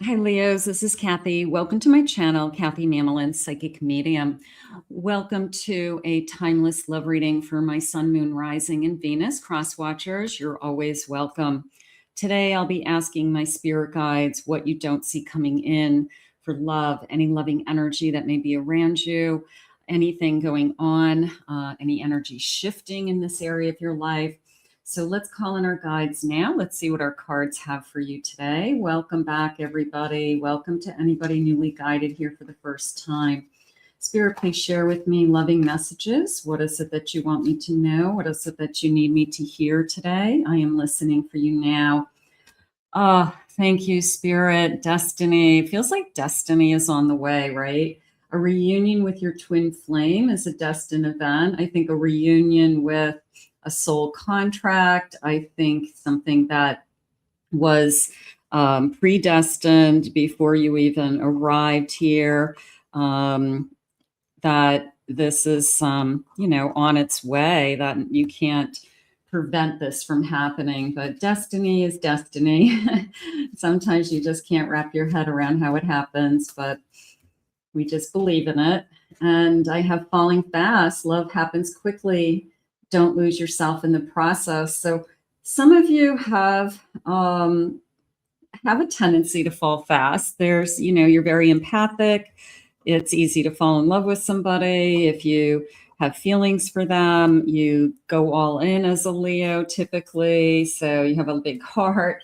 Hi, Leos. This is Kathy. Welcome to my channel, Kathy Mamolen, Psychic Medium. Welcome to a timeless love reading for my Sun, Moon, Rising, and Venus cross watchers. You're always welcome. Today, I'll be asking my spirit guides what you don't see coming in for love, any loving energy that may be around you, anything going on, any energy shifting in this area of your life. So let's call in our guides now. Let's see what our cards have for you today. Welcome back, everybody. Welcome to anybody newly guided here for the first time. Spirit, please share with me loving messages. What is it that you want me to know? What is it that you need me to hear today? I am listening for you now. Thank you, Spirit. Destiny. It feels like destiny is on the way, right? A reunion with your twin flame is a destined event. I think a reunion with a soul contract. I think something that was predestined before you even arrived here, that this is, on its way, that you can't prevent this from happening. But destiny is destiny. Sometimes you just can't wrap your head around how it happens, but we just believe in it. And I have falling fast. Love happens quickly. Don't lose yourself in the process. So some of you have a tendency to fall fast. There's, you're very empathic. It's easy to fall in love with somebody. If you have feelings for them, you go all in as a Leo typically. So you have a big heart.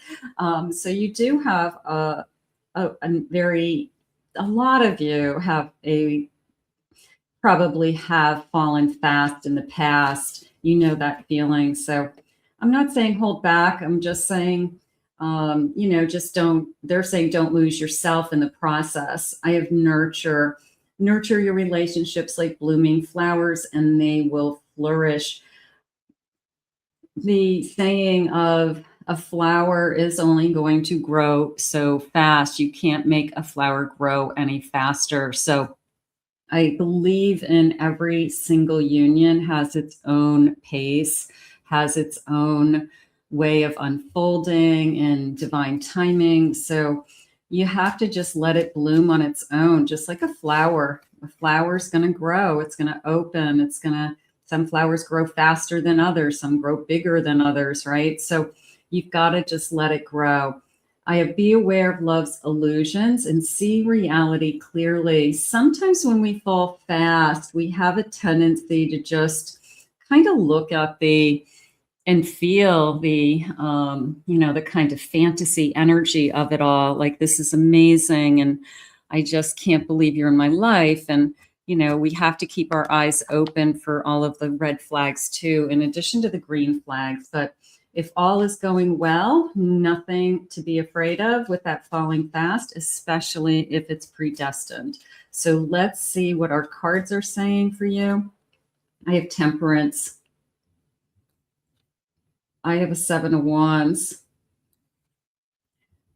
So you do have a lot of you have probably have fallen fast in the past. You know that feeling. So I'm not saying hold back. I'm just saying, they're saying don't lose yourself in the process. I have nurture your relationships like blooming flowers and they will flourish. The saying of a flower is only going to grow so fast. You can't make a flower grow any faster. So I believe in every single union has its own pace, has its own way of unfolding and divine timing. So you have to just let it bloom on its own, just like a flower. A flower is going to grow. It's going to open. Some flowers grow faster than others. Some grow bigger than others, right? So you've got to just let it grow. Be aware of love's illusions and see reality clearly. Sometimes when we fall fast, we have a tendency to just kind of look at and feel the kind of fantasy energy of it all. Like, this is amazing. And I just can't believe you're in my life. And, we have to keep our eyes open for all of the red flags too, in addition to the green flags. But if all is going well, nothing to be afraid of with that falling fast, especially if it's predestined. So let's see what our cards are saying for you. I have Temperance. I have a 7 of Wands.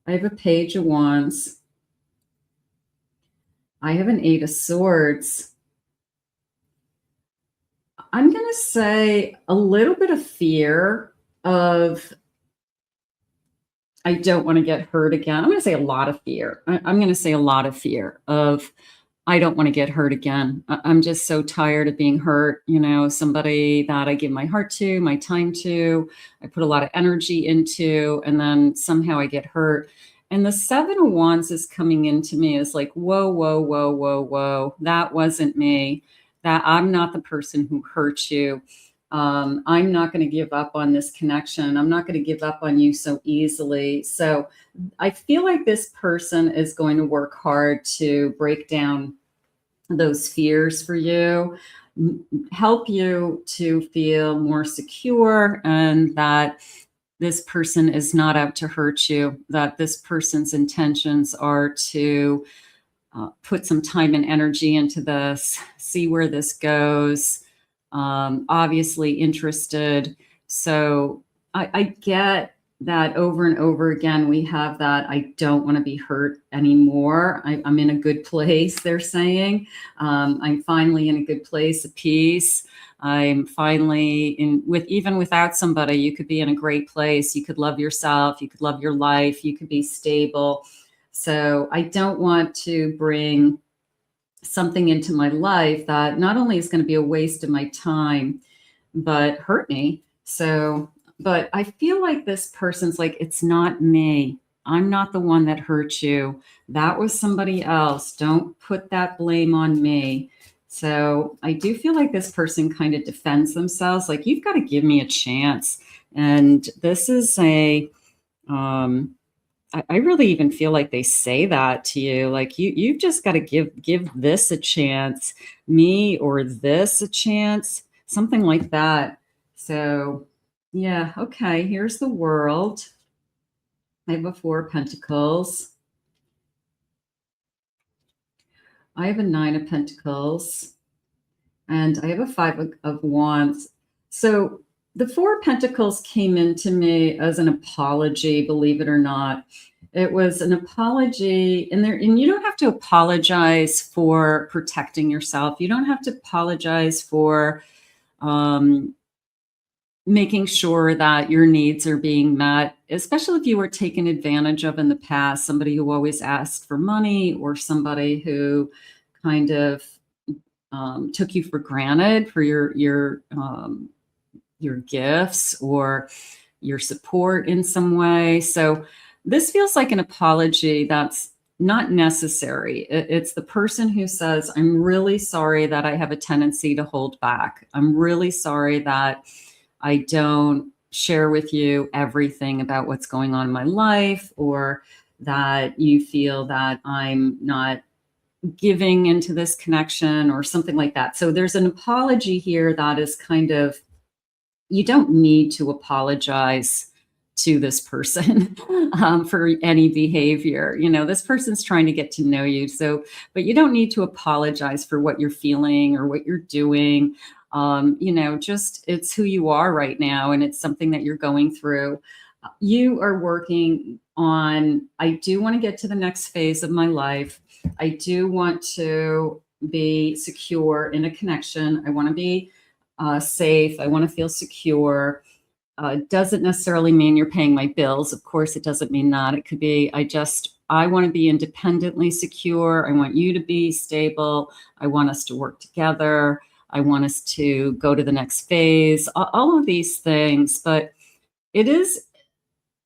I have a Page of Wands. I have an 8 of Swords. I'm going to say a little bit of fear of, I don't want to get hurt again. I'm going to say a lot of fear. I'm going to say a lot of fear of, I don't want to get hurt again. I'm just so tired of being hurt. Somebody that I give my heart to, my time to, I put a lot of energy into, and then somehow I get hurt. And the 7 of Wands is coming into me as like, whoa, whoa, whoa, whoa, whoa. That wasn't me. That I'm not the person who hurt you. I'm not going to give up on this connection. I'm not going to give up on you so easily. So I feel like this person is going to work hard to break down those fears for you, help you to feel more secure, and that this person is not out to hurt you, that this person's intentions are to put some time and energy into this, see where this goes. Obviously interested. So I get that over and over again, we have that, I don't want to be hurt anymore. I'm in a good place, they're saying. I'm finally in a good place of peace. I'm finally even without somebody, you could be in a great place. You could love yourself. You could love your life. You could be stable. So I don't want to bring something into my life that not only is going to be a waste of my time, but hurt me. So, but I feel like this person's like, it's not me. I'm not the one that hurt you. That was somebody else. Don't put that blame on me. So I do feel like this person kind of defends themselves, like, you've got to give me a chance. And this is I really even feel like they say that to you, like, you've just got to give this a chance, me or this a chance, something like that. So yeah, okay, here's the World. I have a 4 of Pentacles. I have a 9 of Pentacles, and I have a 5 of Wands. So the 4 of Pentacles came into me as an apology, believe it or not. It was an apology, and you don't have to apologize for protecting yourself. You don't have to apologize for making sure that your needs are being met, especially if you were taken advantage of in the past, somebody who always asked for money, or somebody who kind of took you for granted for your gifts or your support in some way. So this feels like an apology that's not necessary. It's the person who says, I'm really sorry that I have a tendency to hold back. I'm really sorry that I don't share with you everything about what's going on in my life, or that you feel that I'm not giving into this connection or something like that. So there's an apology here that is kind of, you don't need to apologize to this person for any behavior. This person's trying to get to know you. So, but you don't need to apologize for what you're feeling or what you're doing. Just, it's who you are right now, and it's something that you're going through. You are working on, I do want to get to the next phase of my life. I do want to be secure in a connection. I want to be safe. I want to feel secure. Doesn't necessarily mean you're paying my bills. Of course, it doesn't mean that. It could be, I want to be independently secure. I want you to be stable. I want us to work together. I want us to go to the next phase, all of these things. But it is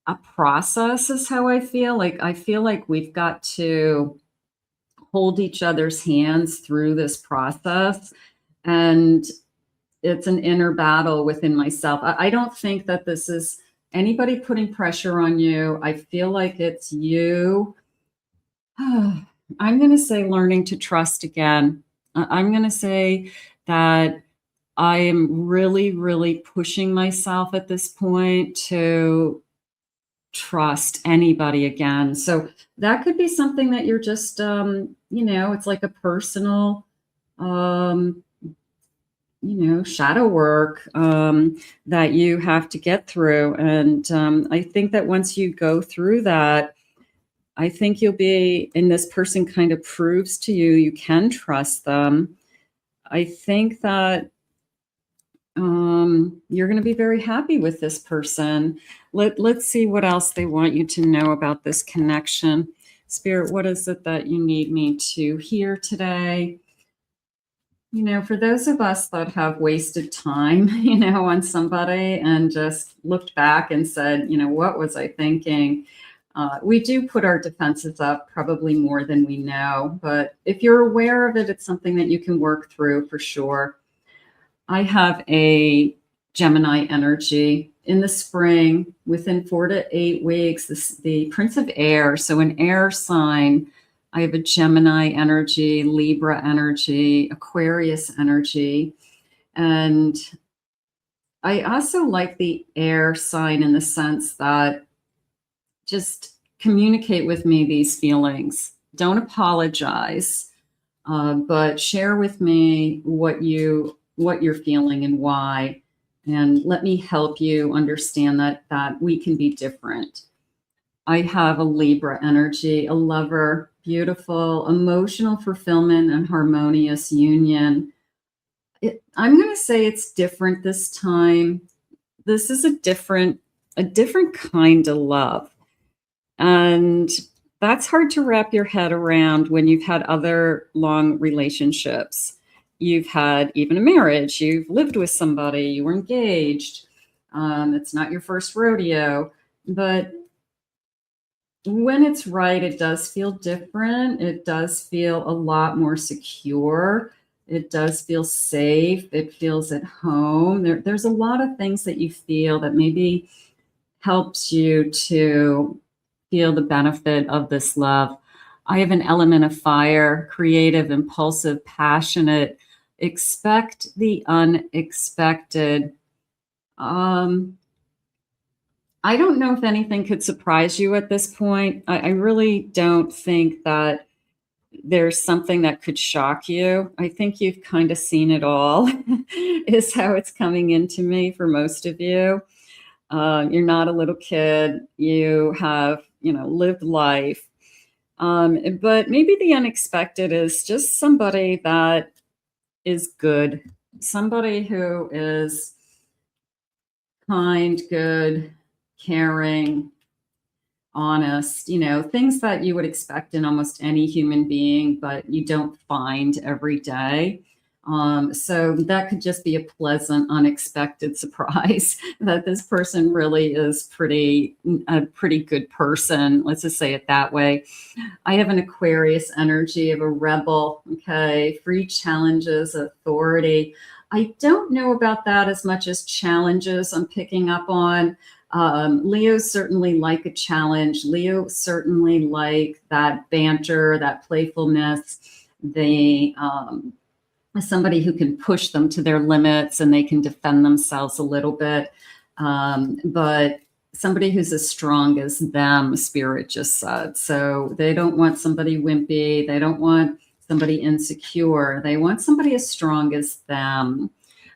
a process, is how I feel. Like, I feel like we've got to hold each other's hands through this process. And it's an inner battle within myself. I don't think that this is anybody putting pressure on you. I feel like it's you. I'm going to say learning to trust again. I'm going to say that I am really, really pushing myself at this point to trust anybody again. So that could be something that you're just, it's like a personal, shadow work that you have to get through. And I think that once you go through that, I think you'll be, and this person kind of proves to you, you can trust them. I think that you're going to be very happy with this person. Let's see what else they want you to know about this connection. Spirit, what is it that you need me to hear today? For those of us that have wasted time, on somebody and just looked back and said, what was I thinking? We do put our defenses up probably more than we know. But if you're aware of it, it's something that you can work through for sure. I have a Gemini energy in the spring, within 4 to 8 weeks, the Prince of Air. So an air sign. I have a Gemini energy, Libra energy, Aquarius energy. And I also like the air sign in the sense that just communicate with me these feelings. Don't apologize, but share with me what you're feeling and why. And let me help you understand that we can be different. I have a Libra energy, a lover, beautiful, emotional fulfillment and harmonious union. I'm going to say it's different this time. This is a different kind of love. And that's hard to wrap your head around when you've had other long relationships. You've had even a marriage, you've lived with somebody, you were engaged. It's not your first rodeo, but when it's right, it does feel different. It does feel a lot more secure. It does feel safe. It feels at home. There's a lot of things that you feel that maybe helps you to feel the benefit of this love. I have an element of fire, creative, impulsive, passionate, expect the unexpected. I don't know if anything could surprise you at this point. I really don't think that there's something that could shock you. I think you've kind of seen it all, is how it's coming into me for most of you. You're not a little kid. You have, lived life. But maybe the unexpected is just somebody that is good, somebody who is kind, good, caring, honest, things that you would expect in almost any human being, but you don't find every day. So that could just be a pleasant, unexpected surprise that this person really is a pretty good person. Let's just say it that way. I have an Aquarius energy of a rebel. Okay. Free challenges, authority. I don't know about that as much as challenges I'm picking up on. Leos certainly like a challenge. Leo certainly like that banter, that playfulness. They, somebody who can push them to their limits and they can defend themselves a little bit. But somebody who's as strong as them, Spirit just said. So they don't want somebody wimpy. They don't want somebody insecure. They want somebody as strong as them.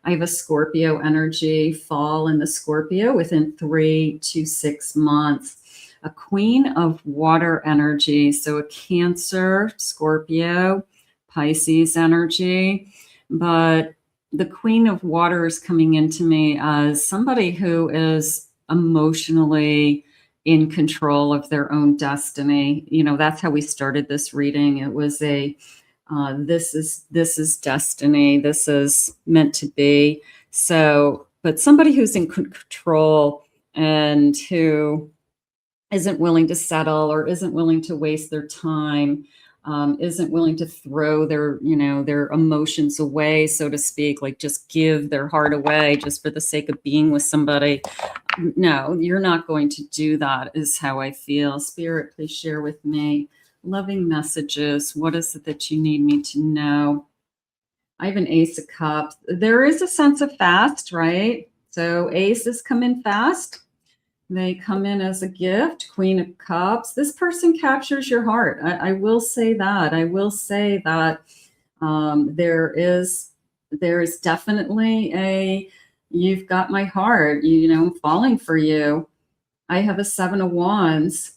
I have a Scorpio energy, fall in the Scorpio within 3 to 6 months. A Queen of Water energy, so a Cancer, Scorpio, Pisces energy. But the Queen of Water is coming into me as somebody who is emotionally in control of their own destiny. That's how we started this reading. It was a this is destiny. This is meant to be. So, but somebody who's in control and who isn't willing to settle or isn't willing to waste their time, isn't willing to throw their emotions away, so to speak, like just give their heart away just for the sake of being with somebody. No, you're not going to do that, is how I feel. Spirit, please share with me. Loving messages. What is it that you need me to know? I have an Ace of Cups. There is a sense of fast, right? So aces come in fast. They come in as a gift. Queen of Cups. This person captures your heart. I will say that. I will say that there is definitely you've got my heart. I'm falling for you. I have a 7 of Wands.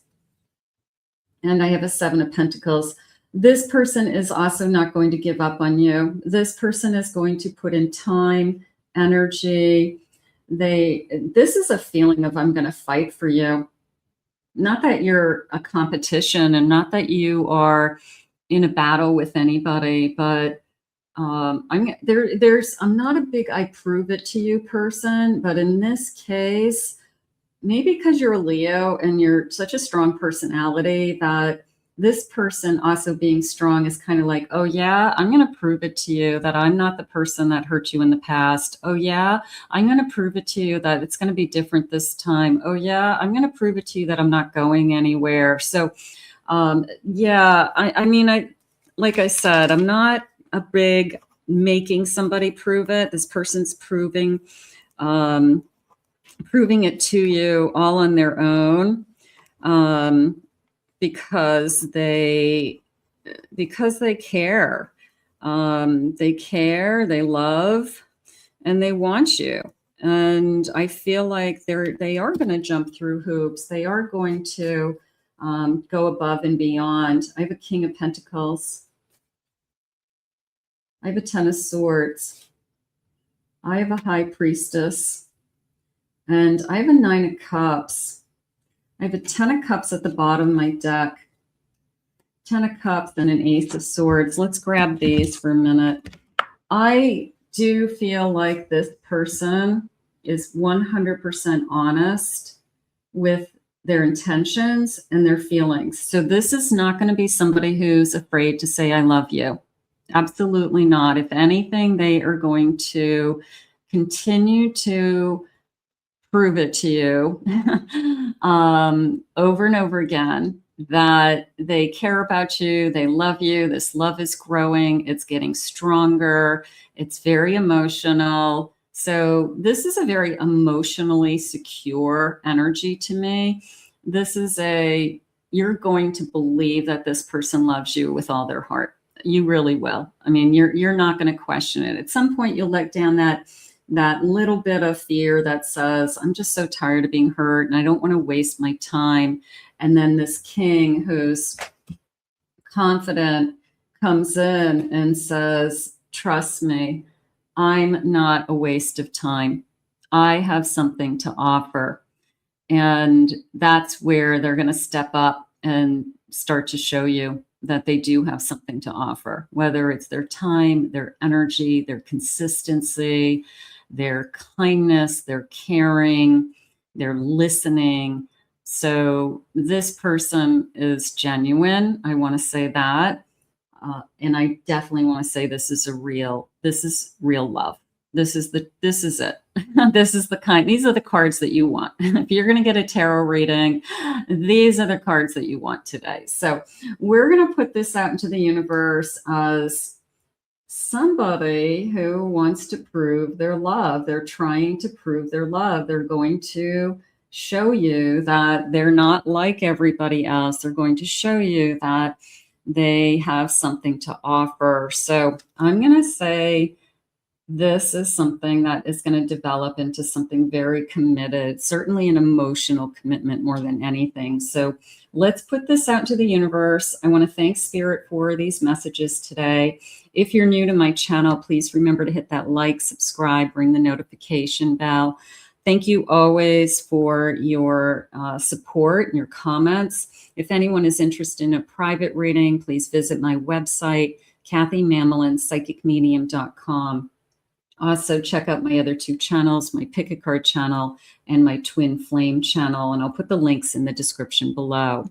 And I have a 7 of Pentacles. This person is also not going to give up on you. This person is going to put in time, energy. This is a feeling of, I'm going to fight for you. Not that you're a competition and not that you are in a battle with anybody, but I'm not a big I prove it to you person, but in this case, maybe because you're a Leo and you're such a strong personality that this person also being strong is kind of like, oh yeah, I'm going to prove it to you that I'm not the person that hurt you in the past. Oh yeah, I'm going to prove it to you that it's going to be different this time. Oh yeah, I'm going to prove it to you that I'm not going anywhere. So yeah, I mean, like I said, I'm not a big making somebody prove it. This person's proving it to you all on their own, because they care. They care, they love, and they want you. And I feel like they are going to jump through hoops. They are going to go above and beyond. I have a King of Pentacles. I have a 10 of Swords. I have a High Priestess. And I have a 9 of Cups. I have a 10 of Cups at the bottom of my deck. Ten of Cups and an Ace of Swords. Let's grab these for a minute. I do feel like this person is 100% honest with their intentions and their feelings. So this is not going to be somebody who's afraid to say, I love you. Absolutely not. If anything, they are going to continue to prove it to you over and over again that they care about you, they love you, this love is growing, it's getting stronger, it's very emotional. So this is a very emotionally secure energy to me. This is you're going to believe that this person loves you with all their heart. You really will. I mean, you're not going to question it. At some point, you'll let down that little bit of fear that says, I'm just so tired of being hurt and I don't want to waste my time. And then this king who's confident comes in and says, trust me, I'm not a waste of time. I have something to offer. And that's where they're going to step up and start to show you that they do have something to offer, whether it's their time, their energy, their consistency, their kindness, their caring, their listening. So this person is genuine. I want to say that. And I definitely want to say this is real love. This is it. This is the kind, these are the cards that you want. If you're going to get a tarot reading, these are the cards that you want today. So we're going to put this out into the universe as somebody who wants to prove their love. They're trying to prove their love. They're going to show you that they're not like everybody else. They're going to show you that they have something to offer. So I'm going to say this is something that is going to develop into something very committed, certainly an emotional commitment more than anything. So let's put this out to the universe. I want to thank Spirit for these messages today. If you're new to my channel, please remember to hit that like, subscribe, ring the notification bell. Thank you always for your support and your comments. If anyone is interested in a private reading, please visit my website, KathyMamolen.psychicmedium.com. Also, check out my other two channels, my Pick a Card channel and my Twin Flame channel, and I'll put the links in the description below.